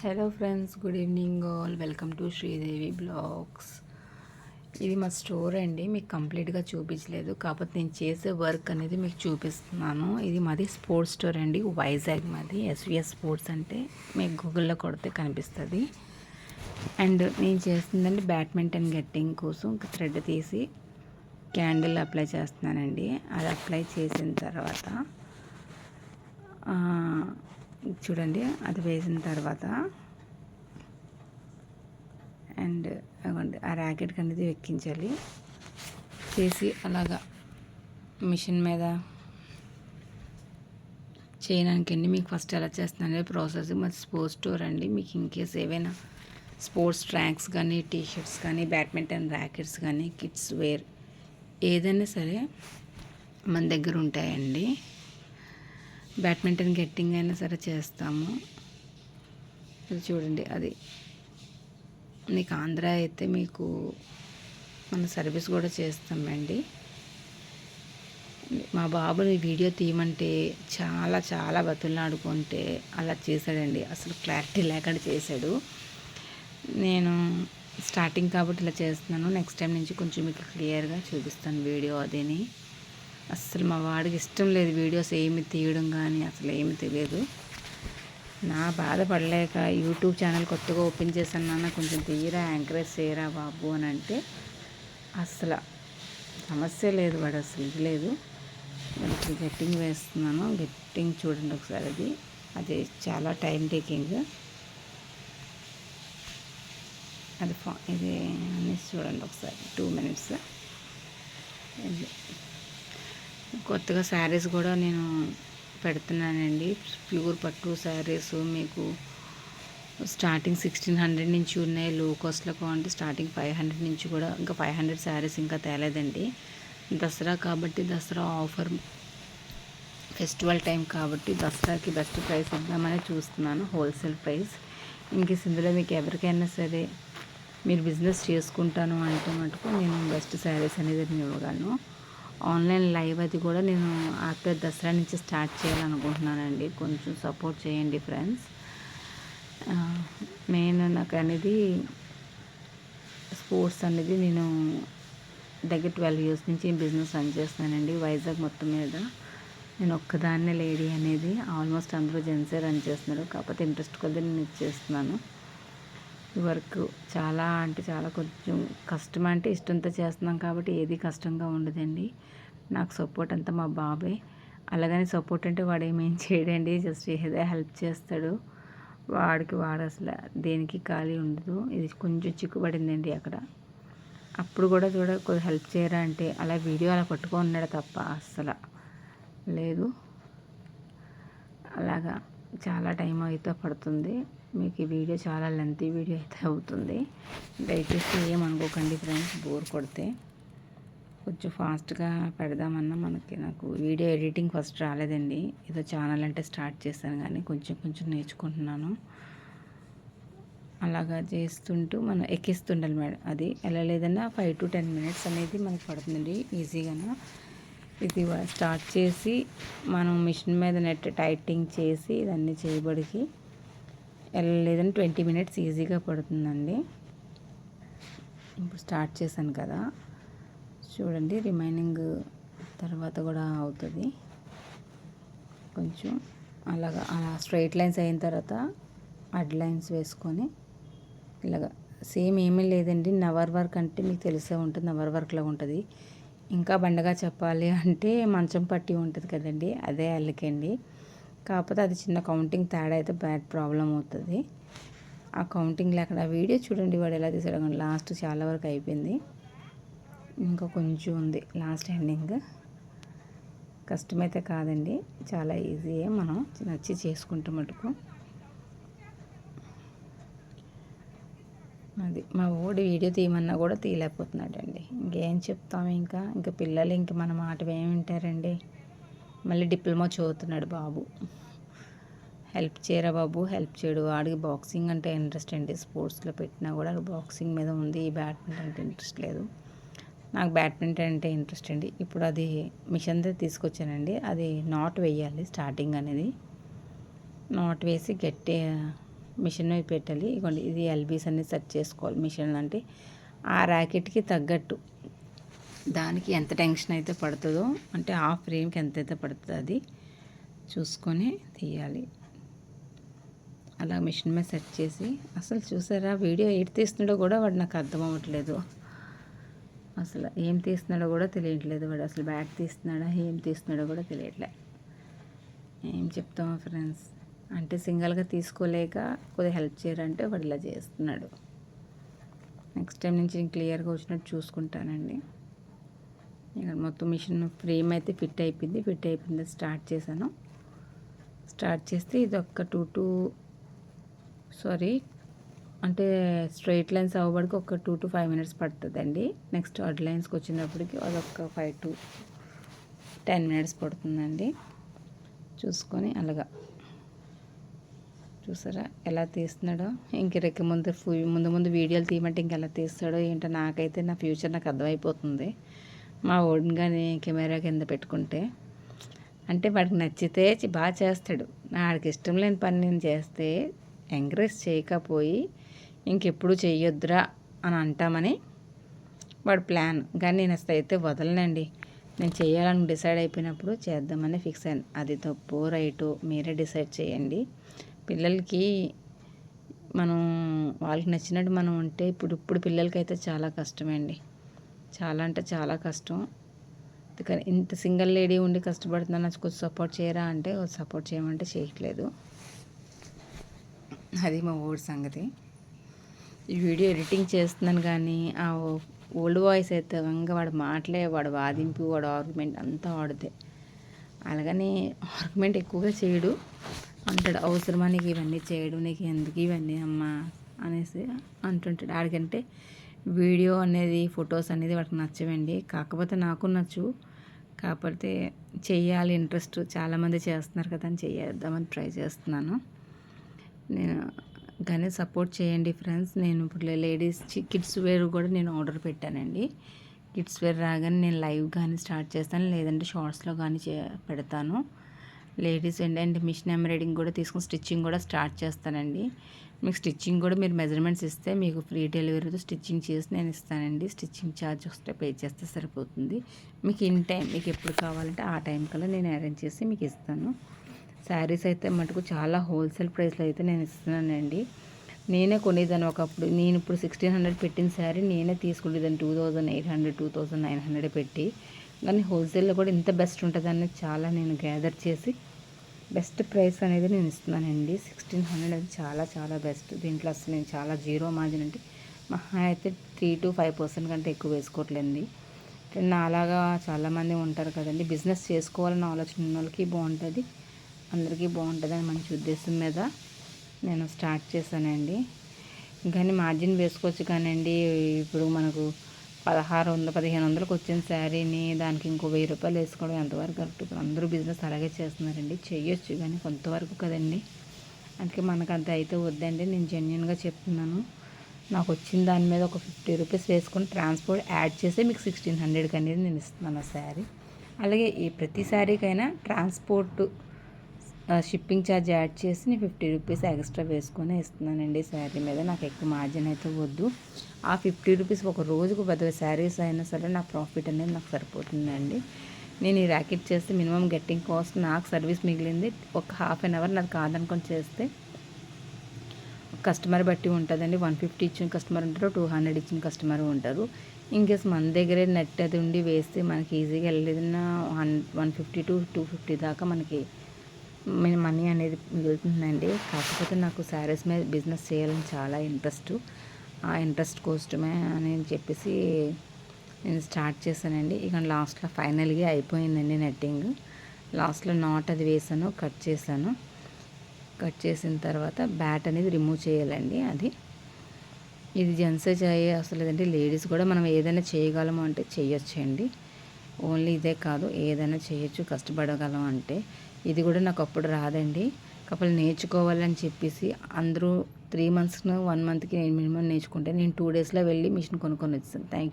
Hello friends, good evening all. Welcome to Sridevi blogs. ఇది మా store అండి. మీకు కంప్లీట్గా చూపించలేదు, కాకపోతే నేను చేసే వర్క్ అనేది మీకు చూపిస్తున్నాను. ఇది మాది స్పోర్ట్స్ స్టోర్ అండి, వైజాగ్ మాది. ఎస్విఎస్ స్పోర్ట్స్ అంటే మీకు గూగుల్లో కొడితే కనిపిస్తుంది. అండ్ నేను చేస్తుందండి బ్యాడ్మింటన్ గెట్టింగ్ కోసం థ్రెడ్ తీసి క్యాండిల్ అప్లై చేస్తున్నానండి. అది అప్లై చేసిన తర్వాత చూడండి, అది వేసిన తర్వాత అండ్ అవ్వండి ఆ ర్యాకెట్కి అనేది ఎక్కించాలి చేసి అలాగా మిషన్ మీద చేయడానికండి. మీకు ఫస్ట్ ఎలా చేస్తున్నాను ప్రాసెస్. మరి స్పోర్ట్స్ స్టోర్ అండి. మీకు ఇన్కేస్ ఏవైనా స్పోర్ట్స్ ట్రాక్స్ కానీ, టీషర్ట్స్ కానీ, బ్యాడ్మింటన్ ర్యాకెట్స్ కానీ, కిడ్స్ వేర్ ఏదైనా సరే మన దగ్గర ఉంటాయండి. బ్యాడ్మింటన్ గెట్టింగ్ అయినా సరే చేస్తాము. అది చూడండి, అది మీకు ఆంధ్ర అయితే మీకు మన సర్వీస్ కూడా చేస్తామండి. మా బాబుని వీడియో తీయమంటే చాలా చాలా బతులాడుకుంటే అలా చేశాడండి. అసలు క్లారిటీ లేకుండా చేశాడు. నేను స్టార్టింగ్ కాబట్టి ఇలా చేస్తున్నాను. నెక్స్ట్ టైం నుంచి కొంచెం మీకు క్లియర్గా చూపిస్తాను వీడియో. అదేని అసలు మా వాడికి ఇష్టం లేదు వీడియోస్ ఏమి తీయడం కానీ, అసలు ఏమి తెలియదు. నా బాధపడలేక యూట్యూబ్ ఛానల్ కొత్తగా ఓపెన్ చేశాను, నాన్న కొంచెం తీయరా, ఎంకరేజ్ చేయరా బాబు అని అంటే అసలు సమస్య లేదు. వాడు అసలు లేదు. ఇప్పుడు గెట్టింగ్ వేస్తున్నాను. గెట్టింగ్ చూడండి ఒకసారి. అది చాలా టైం టేకింగ్. అది ఇది అనేసి చూడండి ఒకసారి. 2 minutes. కొత్తగా శారీస్ కూడా నేను పెడుతున్నానండి. ప్యూర్ పట్టు శారీస్ మీకు స్టార్టింగ్ 1600 నుంచి ఉన్నాయి. లో కాస్ట్లో కావాలంటే స్టార్టింగ్ 500 నుంచి కూడా, ఇంకా 500 శారీస్ ఇంకా తేలేదండి. దసరా కాబట్టి దసరా ఆఫర్, ఫెస్టివల్ టైం కాబట్టి దసరాకి బెస్ట్ ప్రైస్ ఇద్దామని చూస్తున్నాను, హోల్సేల్ ప్రైస్. ఇంకేస్ ఇందులో మీకు ఎవరికైనా సరే మీరు బిజినెస్ చేసుకుంటాను అంటే మటుకు నేను బెస్ట్ శారీస్ అనేది నేను ఇవ్వగలను. ఆన్లైన్ లైవ్ అది కూడా నేను ఆఫ్టర్ దసరా నుంచి స్టార్ట్ చేయాలనుకుంటున్నానండి. కొంచెం సపోర్ట్ చేయండి ఫ్రెండ్స్. మెయిన్ నాకు అనేది స్పోర్ట్స్ అనేది నేను దగ్గర 12 years నుంచి బిజినెస్ రన్ చేస్తున్నానండి వైజాగ్ మొత్తం మీద. నేను ఒక్కదాన్నే లేడీ అనేది, ఆల్మోస్ట్ అందరూ జెంట్సే రన్ చేస్తున్నారు. కాకపోతే ఇంట్రెస్ట్ కొద్దీ నేను ఇచ్చేస్తున్నాను. ఈ వర్క్ చాలా అంటే చాలా కొంచెం కష్టం, అంటే ఇష్టంతో చేస్తున్నాం కాబట్టి ఏది కష్టంగా ఉండదండి. నాకు సపోర్ట్ అంతా మా బాబే. అలాగని సపోర్ట్ అంటే వాడు ఏమేం చేయడండి, జస్ట్ ఏదో హెల్ప్ చేస్తాడు. వాడు అసలు దేనికి ఖాళీ ఉండదు. ఇది కొంచెం చిక్కుపడిందండి అక్కడ. అప్పుడు కూడా కొద్దిగా హెల్ప్ చేయరా అంటే అలా వీడియో అలా పట్టుకొని ఉన్నాడు తప్ప అస్సలు లేదు. అలాగా చాలా టైం అయితే పడుతుంది. మీకు ఈ వీడియో చాలా లెంతీ వీడియో అయితే అవుతుంది. దయచేసి ఏమనుకోకండి ఫ్రెండ్స్, బోర్ కొడితే. కొంచెం ఫాస్ట్గా పెడదామన్నా నాకు వీడియో ఎడిటింగ్ ఫస్ట్ రాలేదండి. ఏదో ఛానల్ అంటే స్టార్ట్ చేశాను కానీ కొంచెం కొంచెం నేర్చుకుంటున్నాను. అలాగా చేస్తుంటూ మనం ఎక్కిస్తుండాలి మేడం. అది ఎలా లేదన్నా 5 to 10 minutes అనేది మనకు పడుతుందండి ఈజీగాను. ఇది స్టార్ట్ చేసి మనం మిషన్ మీద నెట్ టైటింగ్ చేసి ఇదన్నీ చేయబడికి ఎలా లేదని 20 minutes ఈజీగా పడుతుందండి. ఇప్పుడు స్టార్ట్ చేశాను కదా, చూడండి రిమైనింగ్ తర్వాత కూడా అవుతుంది. కొంచెం అలా స్ట్రైట్ లైన్స్ అయిన తర్వాత అడ్ లైన్స్ వేసుకొని ఇలాగా సేమ్ ఏమీ లేదండి. నవర్ వర్క్ అంటే మీకు తెలిసే ఉంటుంది, నవర్ వర్క్లో ఉంటుంది. ఇంకా బండగా చెప్పాలి అంటే మంచం పట్టి ఉంటుంది కదండి, అదే అల్లికండి. కాకపోతే అది చిన్న కౌంటింగ్ తేడా అయితే బ్యాడ్ ప్రాబ్లం అవుతుంది. ఆ కౌంటింగ్ లేకుండా వీడియో చూడండి వాడు ఎలా తీసాడు. లాస్ట్ చాలా వరకు అయిపోయింది, ఇంకా కొంచెం ఉంది లాస్ట్ ఎండింగ్. కష్టమైతే కాదండి, చాలా ఈజీయే. మనం నచ్చి చేసుకుంటే మటుకు. అది మా ఓడి వీడియో తీయమన్నా కూడా తీయలేకపోతున్నాడండి. ఇంకేం చెప్తాము, ఇంకా పిల్లలు ఇంక మన మాట ఏమి వింటారండి. మళ్ళీ డిప్లొమా చదువుతున్నాడు బాబు. హెల్ప్ చేయరా బాబు, హెల్ప్ చేయడు. వాడికి బాక్సింగ్ అంటే ఇంట్రెస్ట్ అండి. స్పోర్ట్స్లో పెట్టినా కూడా బాక్సింగ్ మీద ఉంది, బ్యాడ్మింటన్ అంటే ఇంట్రెస్ట్ లేదు. నాకు బ్యాడ్మింటన్ అంటే ఇంట్రెస్ట్ అండి. ఇప్పుడు అది మిషన్తో తీసుకొచ్చానండి. అది నాట్ వేయాలి స్టార్టింగ్ అనేది. నాట్ వేసి మిషన్ మీద పెట్టాలి. ఇదిగోండి ఇది ఎల్బీస్ అన్ని సెట్ చేసుకోవాలి. మిషన్ అంటే ఆ ర్యాకెట్కి తగ్గట్టు దానికి ఎంత టెన్షన్ అయితే పడుతుందో, అంటే ఆ ఫ్రేమ్కి ఎంతైతే పడుతుందో అది చూసుకొని తీయాలి. అలా మిషన్ మీద సెట్ చేసి, అసలు చూసారా వీడియో ఏది తీస్తున్నాడో కూడా వాడు నాకు అర్థం అవ్వట్లేదు. అసలు ఏం తీస్తున్నాడో కూడా తెలియట్లేదు వాడు. అసలు బ్యాగ్ తీస్తున్నాడా ఏం తీస్తున్నాడో కూడా తెలియట్లే. ఏం చెప్తామా ఫ్రెండ్స్, అంటే సింగిల్గా తీసుకోలేక కొద్దిగా హెల్ప్ చేయరంటే వాడు ఇలా చేస్తున్నాడు. నెక్స్ట్ టైం నుంచి నేను క్లియర్గా వచ్చినట్టు చూసుకుంటానండి. ఇక్కడ మొత్తం మిషన్ ఫ్రేమ్ అయితే ఫిట్ అయిపోయింది. స్టార్ట్ చేశాను. స్టార్ట్ చేస్తే ఇది ఒక్క అంటే స్ట్రైట్ లైన్స్ అవ్వబడికి ఒక 2 to 5 minutes పడుతుందండి. నెక్స్ట్ అడ్ లైన్స్కి వచ్చినప్పటికి అదొక 5 to 10 minutes పడుతుందండి. చూసుకొని అలాగా చూసారా ఎలా తీస్తున్నాడో. ఇంక ముందు వీడియోలు తీయమంటే ఇంకెలా తీస్తాడో ఏంటో నాకైతే నా ఫ్యూచర్ నాకు అర్థమైపోతుంది. మా ఓడిగానే కెమెరా కింద పెట్టుకుంటే, అంటే వాడికి నచ్చితే బాగా చేస్తాడు. వాడికి ఇష్టం లేని పని నేను చేస్తే ఎంకరేజ్ చేయకపోయి ఇంకెప్పుడు చెయ్యొద్దురా అని అంటామని వాడు ప్లాన్. కానీ నేను అసలు అయితే వదలనండి. నేను చేయాలని డిసైడ్ అయిపోయినప్పుడు చేద్దామని ఫిక్స్ అయ్యాను. అది తప్పు రైటు మీరే డిసైడ్ చేయండి. పిల్లలకి మనం వాళ్ళకి నచ్చినట్టు మనం ఉంటే ఇప్పుడు పిల్లలకైతే చాలా కష్టమండి. చాలా అంటే చాలా కష్టం. కానీ ఇంత సింగిల్ లేడీ ఉండి కష్టపడుతున్నాను, కొంచెం సపోర్ట్ చేయరా అంటే సపోర్ట్ చేయమంటే చేయట్లేదు. అది మా ఓడి సంగతి. ఈ వీడియో ఎడిటింగ్ చేస్తున్నాను కానీ ఆ ఓల్డ్ వాయిస్ అయితే వాడు మాటలే, వాడు వాదింపు, వాడు ఆర్గ్యుమెంట్ అంతా వాడితే. అలాగని ఆర్గ్యుమెంట్ ఎక్కువగా చేయడు. అంటాడు అవసరమా నీకు ఇవన్నీ చేయడం, నీకు ఎందుకు ఇవన్నీ అమ్మా అనేసి అంటుంటాడు. ఆడికంటే వీడియో అనేది ఫొటోస్ అనేది వాడికి నచ్చవండి. కాకపోతే నాకు నచ్చు. కాకపోతే చెయ్యాలి ఇంట్రెస్ట్, చాలామంది చేస్తున్నారు కదా అని చేద్దామని ట్రై చేస్తున్నాను నేను. కానీ సపోర్ట్ చేయండి ఫ్రెండ్స్. నేను ఇప్పుడు లేడీస్ కిడ్స్ వేర్ కూడా నేను ఆర్డర్ పెట్టానండి. కిడ్స్ వేర్ రాగానే నేను లైవ్ కానీ స్టార్ట్ చేస్తాను, లేదంటే షార్ట్స్లో కానీ పెడతాను. లేడీస్ అండ్ మిషన్ ఎంబ్రాయిడింగ్ కూడా తీసుకుని స్టిచ్చింగ్ కూడా స్టార్ట్ చేస్తానండి. మీకు స్టిచ్చింగ్ కూడా మీరు మెజర్మెంట్స్ ఇస్తే మీకు ఫ్రీ డెలివరీతో స్టిచ్చింగ్ చేసి నేను ఇస్తానండి. స్టిచ్చింగ్ ఛార్జ్ వస్తే పే చేస్తే సరిపోతుంది. మీకు ఇన్ టైం మీకు ఎప్పుడు కావాలంటే ఆ టైం కల్లా నేను అరేంజ్ చేసి మీకు ఇస్తాను. శారీస్ అయితే మటుకు చాలా హోల్సేల్ ప్రైస్లో అయితే నేను ఇస్తున్నానండి. నేనే కొనేదాన్ని ఒకప్పుడు. నేను ఇప్పుడు 1600 పెట్టిన శారీ నేనే తీసుకునేదాన్ని 2800 2900 పెట్టి. కానీ హోల్సేల్లో కూడా ఇంత బెస్ట్ ఉంటుందని చాలా నేను గ్యాదర్ చేసి బెస్ట్ ప్రైస్ అనేది నేను ఇస్తున్నానండి. 1600 అది చాలా చాలా బెస్ట్. దీంట్లో అసలు నేను చాలా జీరో మార్జిన్ అంటే మహా అయితే 3 to 5% కంటే ఎక్కువ వేసుకోవట్లేండి. నా అలాగా చాలామంది ఉంటారు కదండి, బిజినెస్ చేసుకోవాలన్న ఆలోచన ఉన్న వాళ్ళకి బాగుంటుంది, అందరికీ బాగుంటుందని మంచి ఉద్దేశం మీద నేను స్టార్ట్ చేశానండి. కానీ మార్జిన్ వేసుకోవచ్చు కానండి. ఇప్పుడు మనకు 1500కి వచ్చిన శారీని దానికి ఇంకో 1000 రూపాయలు వేసుకోవడం ఎంతవరకు కరెక్ట్? ఇప్పుడు అందరూ బిజినెస్ అలాగే చేస్తున్నారండి. చేయొచ్చు కానీ కొంతవరకు కదండి. అందుకే మనకు అంత అయితే వద్దండి. నేను జెన్యున్గా చెప్తున్నాను. నాకు వచ్చిన దాని మీద ఒక 50 రూపీస్ వేసుకొని ట్రాన్స్పోర్ట్ యాడ్ చేసి మీకు 1600కి అనేది నేను ఇస్తున్నాను ఆ శారీ. అలాగే ఈ ప్రతి శారీకైనా ట్రాన్స్పోర్ట్ షిప్పింగ్ ఛార్జ్ యాడ్ చేసి నేను 50 రూపీస్ ఎక్స్ట్రా వేసుకొని ఇస్తున్నానండి శారీ మీద. నాకు ఎక్కువ మార్జిన్ అయితే వద్దు. ఆ 50 రూపీస్ ఒక రోజుకు 10 శారీస్ అయినా సరే నా ప్రాఫిట్ అనేది నాకు సరిపోతుందండి. నేను ఈ ర్యాకెట్ చేస్తే మినిమం గెట్టింగ్ కాస్ట్ నాకు సర్వీస్ మిగిలింది ఒక హాఫ్ అన్ అవర్. నాకు కాదనుకొని చేస్తే కస్టమర్ బట్టి ఉంటుందండి. 150 ఇచ్చిన కస్టమర్ ఉంటారు, 200 ఇచ్చిన కస్టమర్ ఉంటారు. ఇన్కేస్ మన దగ్గరే నెట్ అది ఉండి వేస్తే మనకి ఈజీగా వెళ్ళేదన్నా 150 to 250 దాకా మనకి మనీ అనేది మిగులుతుందండి. కాకపోతే నాకు శారీస్ మీద బిజినెస్ చేయాలని చాలా ఇంట్రెస్ట్. ఆ ఇంట్రెస్ట్ కోసమే అని చెప్పేసి నేను స్టార్ట్ చేశానండి. ఇక లాస్ట్లో ఫైనల్గా అయిపోయిందండి నెట్టింగ్. లాస్ట్లో నాట్ అది వేసాను, కట్ చేశాను. కట్ చేసిన తర్వాత బ్యాట్ అనేది రిమూవ్ చేయాలండి. ఇది జెంట్సే అసలు లేదంటే లేడీస్ కూడా మనం ఏదైనా చేయగలము అంటే చేయొచ్చండి. ఓన్లీ ఇదే కాదు, ఏదైనా చేయొచ్చు కష్టపడగలం అంటే. ఇది కూడా నాకు అప్పుడు రాదండి. కాకపోతే నేర్చుకోవాలని చెప్పేసి అందరూ 3 months 1 monthకి నేను మినిమం నేర్చుకుంటే నేను 2 daysలో వెళ్ళి మిషన్ కొనుక్కొని వచ్చాను. Thank you.